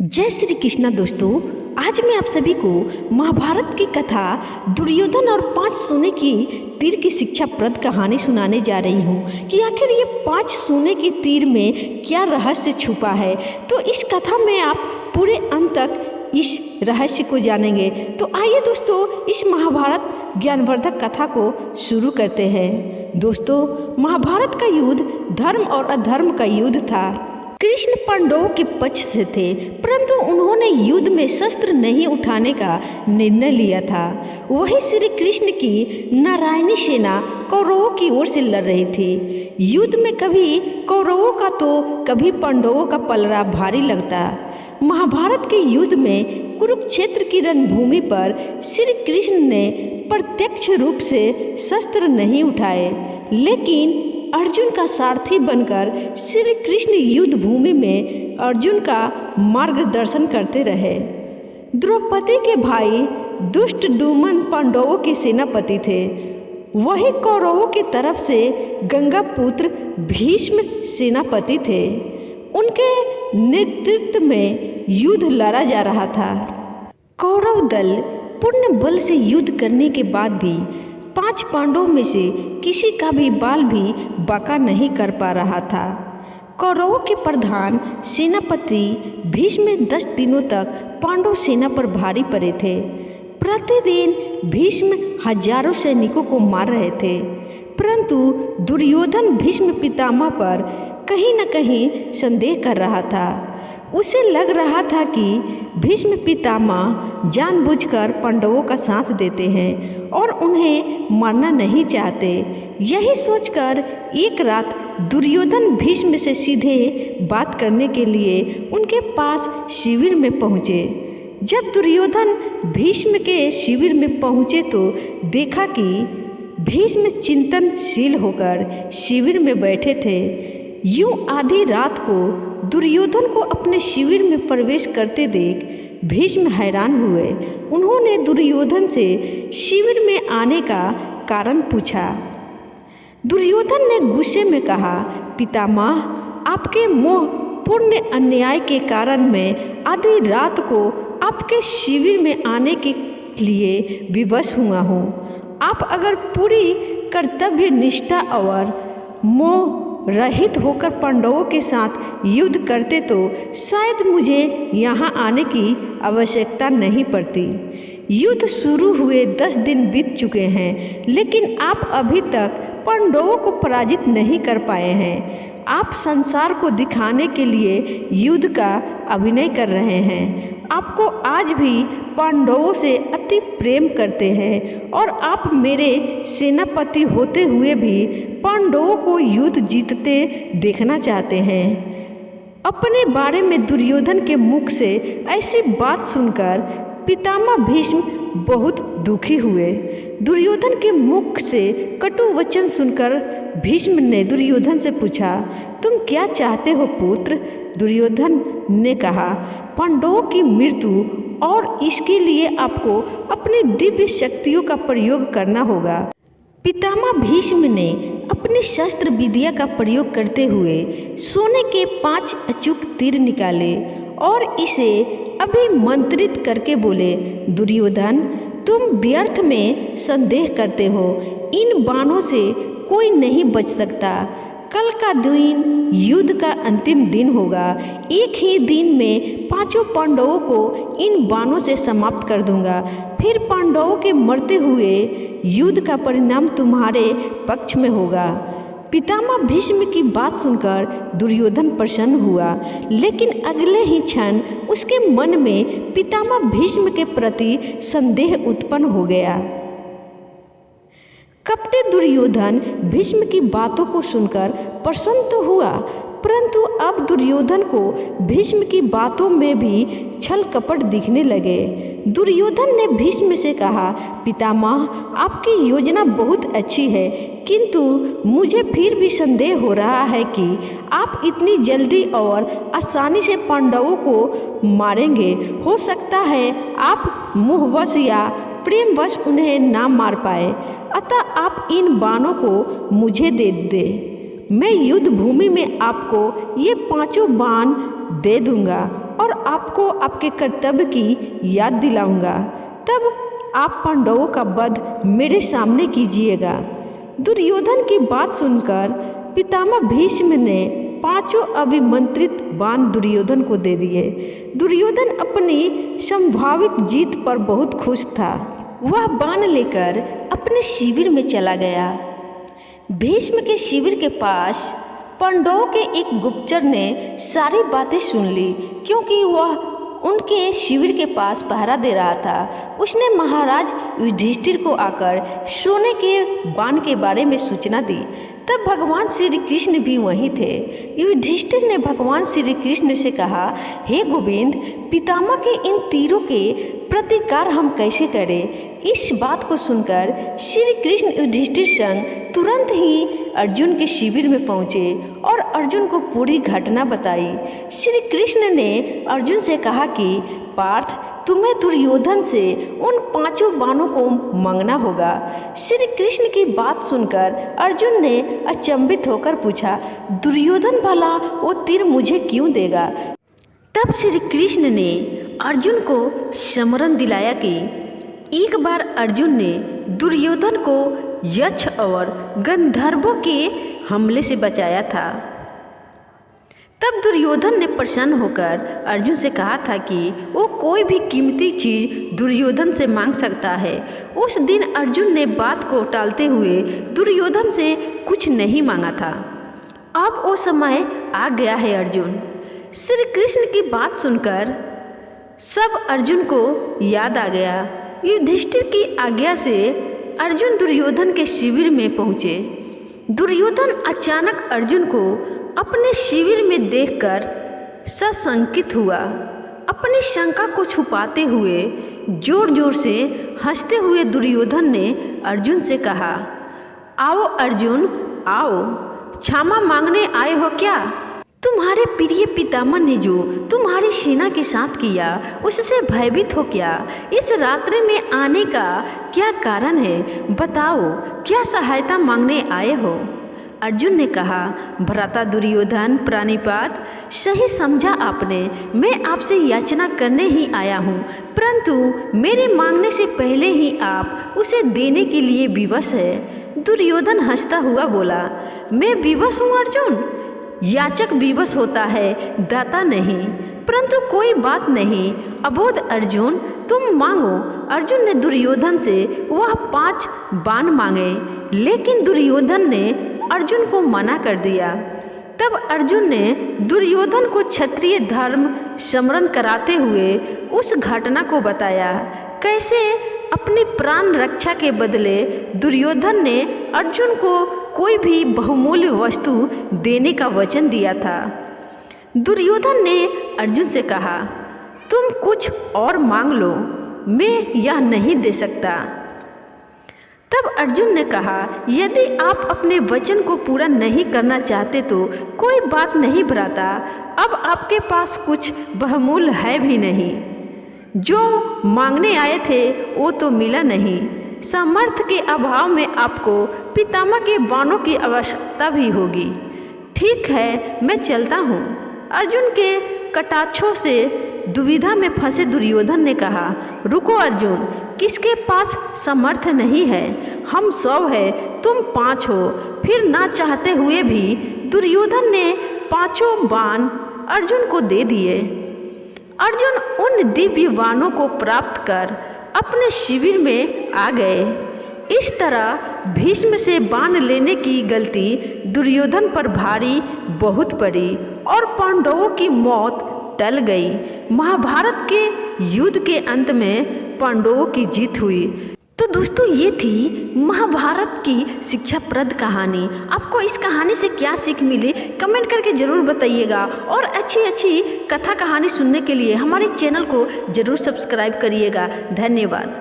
जय श्री कृष्णा दोस्तों। आज मैं आप सभी को महाभारत की कथा दुर्योधन और 5 सोने की तीर की शिक्षाप्रद कहानी सुनाने जा रही हूँ कि आखिर ये 5 सोने की तीर में क्या रहस्य छुपा है। तो इस कथा में आप पूरे अंत तक इस रहस्य को जानेंगे। तो आइए दोस्तों, इस महाभारत ज्ञानवर्धक कथा को शुरू करते हैं। दोस्तों, महाभारत का युद्ध धर्म और अधर्म का युद्ध था। कृष्ण पांडवों के पक्ष से थे, परंतु उन्होंने युद्ध में शस्त्र नहीं उठाने का निर्णय लिया था। वही श्री कृष्ण की नारायणी सेना कौरवों की ओर से लड़ रही थी। युद्ध में कभी कौरवों का तो कभी पांडवों का पलड़ा भारी लगता। महाभारत के युद्ध में कुरुक्षेत्र की रणभूमि पर श्री कृष्ण ने प्रत्यक्ष रूप से शस्त्र नहीं उठाए, लेकिन अर्जुन का सारथी बनकर श्री कृष्ण युद्ध भूमि में अर्जुन का मार्गदर्शन करते रहे। द्रौपदी के भाई दुष्ट डुमन पांडवों के सेनापति थे। वही कौरवों की तरफ से गंगा पुत्र भीष्म सेनापति थे। उनके नेतृत्व में युद्ध लड़ा जा रहा था। कौरव दल पूर्ण बल से युद्ध करने के बाद भी 5 पांडवों में से किसी का भी बाल भी बाका नहीं कर पा रहा था। कौरवों के प्रधान सेनापति भीष्म 10 दिनों तक पांडव सेना पर भारी पड़े थे। प्रतिदिन भीष्म हजारों सैनिकों को मार रहे थे, परंतु दुर्योधन भीष्म पितामह पर कहीं न कहीं संदेह कर रहा था। उसे लग रहा था कि भीष्म पितामह जानबूझकर पांडवों का साथ देते हैं और उन्हें मारना नहीं चाहते। यही सोचकर एक रात दुर्योधन भीष्म से सीधे बात करने के लिए उनके पास शिविर में पहुँचे। जब दुर्योधन भीष्म के शिविर में पहुँचे तो देखा कि भीष्म चिंतनशील होकर शिविर में बैठे थे। यूं आधी रात को दुर्योधन को अपने शिविर में प्रवेश करते देख भीष्म हैरान हुए। उन्होंने दुर्योधन से शिविर में आने का कारण पूछा। दुर्योधन ने गुस्से में कहा, पितामह, आपके मोह पूर्ण अन्याय के कारण मैं आधी रात को आपके शिविर में आने के लिए विवश हुआ हूँ। आप अगर पूरी कर्तव्य निष्ठा और मोह रहित होकर पांडवों के साथ युद्ध करते तो शायद मुझे यहाँ आने की आवश्यकता नहीं पड़ती। युद्ध शुरू हुए 10 दिन बीत चुके हैं, लेकिन आप अभी तक पांडवों को पराजित नहीं कर पाए हैं। आप संसार को दिखाने के लिए युद्ध का अभिनय कर रहे हैं। आपको आज भी पांडवों से अति प्रेम करते हैं और आप मेरे सेनापति होते हुए भी पांडवों को युद्ध जीतते देखना चाहते हैं। अपने बारे में दुर्योधन के मुख से ऐसी बात सुनकर पितामह भीष्म बहुत दुखी हुए। दुर्योधन के मुख से कटु वचन सुनकर भीष्म ने दुर्योधन से पूछा, तुम क्या चाहते हो पुत्र? दुर्योधन ने कहा, पांडवों की मृत्यु और इसके लिए आपको अपनी दिव्य शक्तियों का प्रयोग करना होगा। पितामह भीष्म ने अपनी शस्त्र विद्या का प्रयोग करते हुए सोने के 5 अचूक तीर निकाले और इसे अभिमंत्रित करके बोले, दुर्योधन, तुम व्यर्थ में संदेह करते हो। इन बाणों से कोई नहीं बच सकता। कल का दिन युद्ध का अंतिम दिन होगा। एक ही दिन में 5 पांडवों को इन बाणों से समाप्त कर दूंगा। फिर पांडवों के मरते हुए युद्ध का परिणाम तुम्हारे पक्ष में होगा। पितामह भीष्म की बात सुनकर दुर्योधन प्रसन्न हुआ, लेकिन अगले ही क्षण उसके मन में पितामह भीष्म के प्रति संदेह उत्पन्न हो गया। कपटी दुर्योधन भीष्म की बातों को सुनकर प्रसन्न तो हुआ, परंतु अब दुर्योधन को भीष्म की बातों में भी छल कपट दिखने लगे। दुर्योधन ने भीष्म से कहा, पितामह, आपकी योजना बहुत अच्छी है, किंतु मुझे फिर भी संदेह हो रहा है कि आप इतनी जल्दी और आसानी से पांडवों को मारेंगे। हो सकता है आप मोहवश या प्रेमवश उन्हें ना मार पाए, अतः आप इन बाणों को मुझे दे दे। मैं युद्ध भूमि में आपको ये 5 बाण दे दूंगा और आपको आपके कर्तव्य की याद दिलाऊंगा। तब आप पांडवों का वध मेरे सामने कीजिएगा। दुर्योधन की बात सुनकर पितामह भीष्म ने 5 अभिमंत्रित बाण दुर्योधन को दे दिए। दुर्योधन अपनी संभावित जीत पर बहुत खुश था। वह बाण लेकर अपने शिविर में चला गया। भीष्म के शिविर के पास पांडवों के एक गुप्तचर ने सारी बातें सुन ली, क्योंकि वह उनके शिविर के पास पहरा दे रहा था। उसने महाराज युधिष्ठिर को आकर सोने के बाण के बारे में सूचना दी। तब भगवान श्री कृष्ण भी वहीं थे। युधिष्ठिर ने भगवान श्री कृष्ण से कहा, हे गोविंद, पितामह के इन तीरों के प्रतिकार हम कैसे करें? इस बात को सुनकर श्री कृष्ण युधिष्ठिर संग तुरंत ही अर्जुन के शिविर में पहुँचे और अर्जुन को पूरी घटना बताई। श्री कृष्ण ने अर्जुन से कहा कि पार्थ, तुम्हें दुर्योधन से उन 5 बाणों को मांगना होगा। श्री कृष्ण की बात सुनकर अर्जुन ने अचंभित होकर पूछा, दुर्योधन भला वो तीर मुझे क्यों देगा? तब श्री कृष्ण ने अर्जुन को स्मरण दिलाया कि एक बार अर्जुन ने दुर्योधन को यक्ष और गंधर्वों के हमले से बचाया था। तब दुर्योधन ने प्रसन्न होकर अर्जुन से कहा था कि वो कोई भी कीमती चीज़ दुर्योधन से मांग सकता है। उस दिन अर्जुन ने बात को टालते हुए दुर्योधन से कुछ नहीं मांगा था। अब वो समय आ गया है अर्जुन। श्री कृष्ण की बात सुनकर सब अर्जुन को याद आ गया। युधिष्ठिर की आज्ञा से अर्जुन दुर्योधन के शिविर में पहुँचे। दुर्योधन अचानक अर्जुन को अपने शिविर में देखकर सशंकित हुआ। अपनी शंका को छुपाते हुए जोर जोर से हंसते हुए दुर्योधन ने अर्जुन से कहा, आओ अर्जुन, आओ, क्षमा मांगने आए हो क्या? तुम्हारे प्रिय पितामह ने जो तुम्हारी सेना के साथ किया उससे भयभीत हो क्या? इस रात्रि में आने का क्या कारण है? बताओ, क्या सहायता मांगने आए हो? अर्जुन ने कहा, भ्राता दुर्योधन प्राणिपात, सही समझा आपने। मैं आपसे याचना करने ही आया हूँ, परंतु मेरे मांगने से पहले ही आप उसे देने के लिए विवश है। दुर्योधन हंसता हुआ बोला, मैं विवश हूँ अर्जुन? याचक विवश होता है, दाता नहीं। परंतु कोई बात नहीं, अबोध अर्जुन, तुम मांगो। अर्जुन ने दुर्योधन से वह 5 बाण मांगे, लेकिन दुर्योधन ने अर्जुन को मना कर दिया। तब अर्जुन ने दुर्योधन को क्षत्रिय धर्म स्मरण कराते हुए उस घटना को बताया, कैसे अपनी प्राण रक्षा के बदले दुर्योधन ने अर्जुन को कोई भी बहुमूल्य वस्तु देने का वचन दिया था। दुर्योधन ने अर्जुन से कहा, तुम कुछ और मांग लो, मैं यह नहीं दे सकता। तब अर्जुन ने कहा, यदि आप अपने वचन को पूरा नहीं करना चाहते तो कोई बात नहीं भ्राता, अब आपके पास कुछ बहुमूल्य है भी नहीं। जो मांगने आए थे वो तो मिला नहीं। सामर्थ्य के अभाव में आपको पितामह के बाणों की आवश्यकता भी होगी। ठीक है, मैं चलता हूँ। अर्जुन के कटाक्षों से दुविधा में फंसे दुर्योधन ने कहा, रुको अर्जुन, किसके पास सामर्थ्य नहीं है? हम 100 है, तुम 5 हो। फिर ना चाहते हुए भी दुर्योधन ने 5 बाण अर्जुन को दे दिए। अर्जुन उन दिव्य बाणों को प्राप्त कर अपने शिविर में आ गए। इस तरह भीष्म से बाण लेने की गलती दुर्योधन पर भारी बहुत पड़ी और पांडवों की मौत टल गई। महाभारत के युद्ध के अंत में पांडवों की जीत हुई। तो दोस्तों, ये थी महाभारत की शिक्षाप्रद कहानी। आपको इस कहानी से क्या सीख मिली, कमेंट करके ज़रूर बताइएगा। और अच्छी अच्छी कथा कहानी सुनने के लिए हमारे चैनल को ज़रूर सब्सक्राइब करिएगा। धन्यवाद।